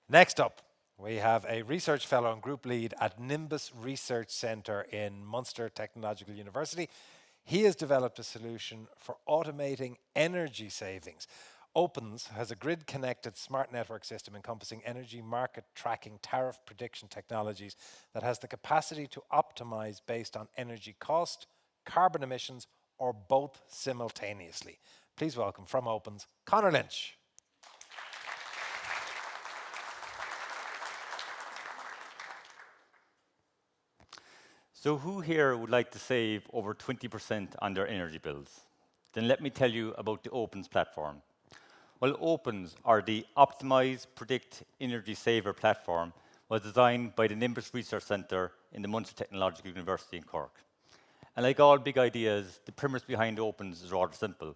Next up, we have a research fellow and group lead at Nimbus Research Centre in Munster Technological University. He has developed a solution for automating energy savings. Opens has a grid connected smart network system encompassing energy market tracking tariff prediction technologies that has the capacity to optimize based on energy cost, carbon emissions, or both simultaneously. Please welcome from Opens, Conor Lynch. So who here would like to save over 20% on their energy bills? Then let me tell you about the Opens platform. Well, Opens, or the Optimize Predict Energy Saver platform, was designed by the Nimbus Research Centre in the Munster Technological University in Cork. And like all big ideas, the premise behind Opens is rather simple.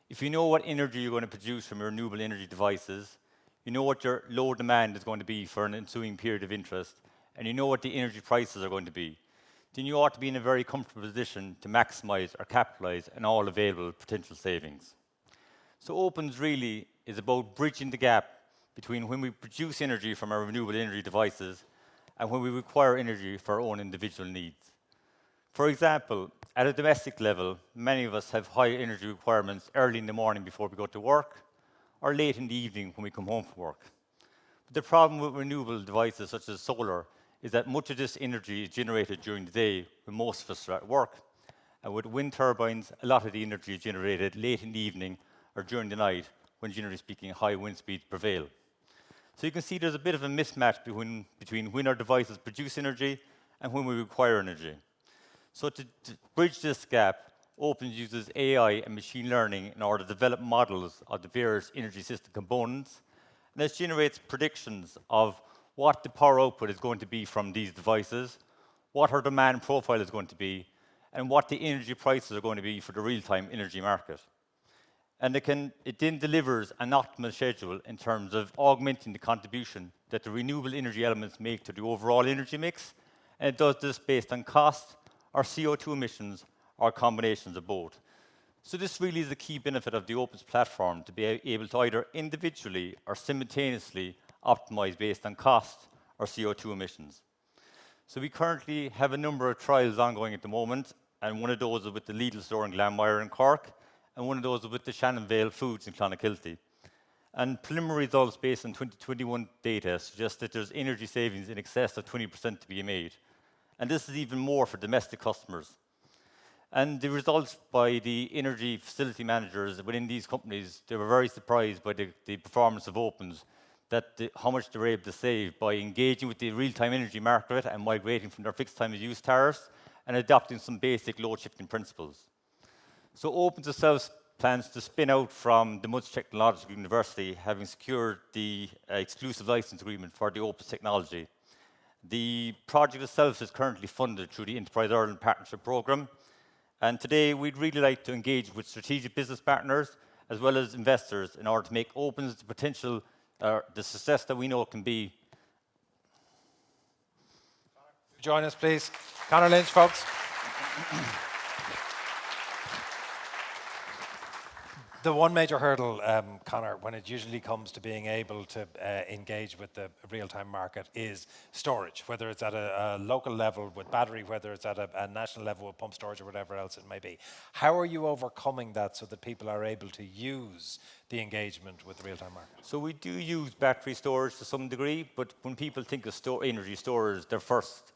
If you know what energy you're going to produce from your renewable energy devices, you know what your load demand is going to be for an ensuing period of interest, and you know what the energy prices are going to be, then you ought to be in a very comfortable position to maximize or capitalize on all available potential savings. So Opens really is about bridging the gap between when we produce energy from our renewable energy devices and when we require energy for our own individual needs. For example, at a domestic level, many of us have high energy requirements early in the morning before we go to work or late in the evening when we come home from work. But the problem with renewable devices such as solar is that much of this energy is generated during the day when most of us are at work. And with wind turbines, a lot of the energy is generated late in the evening or during the night when, generally speaking, high wind speeds prevail. So you can see there's a bit of a mismatch between when our devices produce energy and when we require energy. So to bridge this gap, Opens uses AI and machine learning in order to develop models of the various energy system components. And this generates predictions of what the power output is going to be from these devices, what our demand profile is going to be, and what the energy prices are going to be for the real-time energy market. And it then delivers an optimal schedule in terms of augmenting the contribution that the renewable energy elements make to the overall energy mix. And it does this based on cost, or CO2 emissions, or combinations of both. So this really is the key benefit of the Opens platform, to be able to either individually or simultaneously optimize based on cost or CO2 emissions. So we currently have a number of trials ongoing at the moment, and one of those is with the Lidl store in Glanmire in Cork, and one of those is with the Shannonvale Foods in Clonakilty. And preliminary results based on 2021 data suggest that there's energy savings in excess of 20% to be made. And this is even more for domestic customers. And the results by the energy facility managers within these companies, they were very surprised by the performance of Opens, how much they were able to save by engaging with the real-time energy market and migrating from their fixed time of use tariffs and adopting some basic load shifting principles. So Opens itself plans to spin out from the Munster Technological University, having secured the exclusive license agreement for the Opens technology. The project itself is currently funded through the Enterprise Ireland Partnership Programme. And today, we'd really like to engage with strategic business partners as well as investors in order to make Opens the potential, the success that we know it can be. Join us, please. Conor Lynch, folks. The one major hurdle, Conor, when it usually comes to being able to engage with the real-time market is storage, whether it's at a local level with battery, whether it's at a national level with pump storage or whatever else it may be. How are you overcoming that so that people are able to use the engagement with the real-time market? So we do use battery storage to some degree, but when people think of energy storage, their first,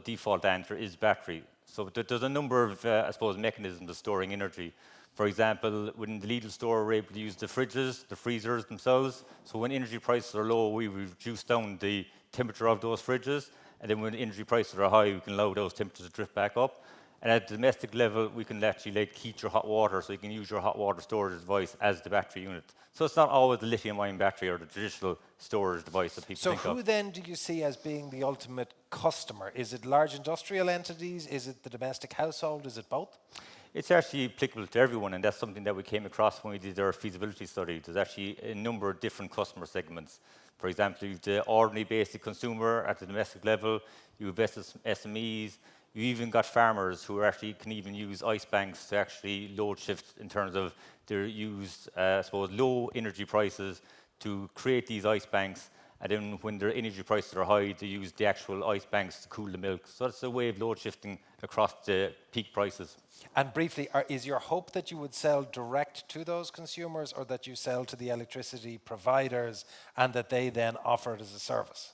default answer is battery. So there's a number of, mechanisms of storing energy. For example, within the Lidl store, we're able to use the fridges, the freezers themselves. So when energy prices are low, we reduce down the temperature of those fridges. And then when energy prices are high, we can allow those temperatures to drift back up. And at the domestic level, we can actually heat your hot water, so you can use your hot water storage device as the battery unit. So it's not always the lithium-ion battery or the traditional storage device that people think of. So who then do you see as being the ultimate customer? Is it large industrial entities? Is it the domestic household? Is it both? It's actually applicable to everyone, and that's something that we came across when we did our feasibility study. There's actually a number of different customer segments. For example, you've the ordinary basic consumer at the domestic level, you have SMEs, you even got farmers who can even use ice banks to actually load shift in terms of their use, low energy prices to create these ice banks And then when their energy prices are high, they use the actual ice banks to cool the milk. So it's a way of load shifting across the peak prices. And briefly, is your hope that you would sell direct to those consumers or that you sell to the electricity providers and that they then offer it as a service?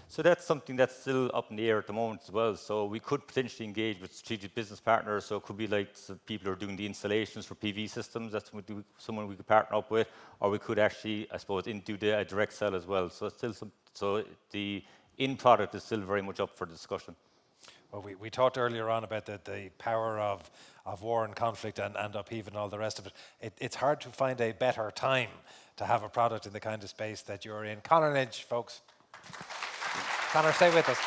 So that's something that's still up in the air at the moment as well. So we could potentially engage with strategic business partners. So it could be like some people who are doing the installations for PV systems. That's someone we could partner up with, or we could actually, I suppose, do the direct sell as well. So it's still so the in product is still very much up for discussion. Well, we talked earlier on about the power of war and conflict and upheaval and all the rest of it. It's hard to find a better time to have a product in the kind of space that you're in. Conor Lynch, folks. Conor, stay with us.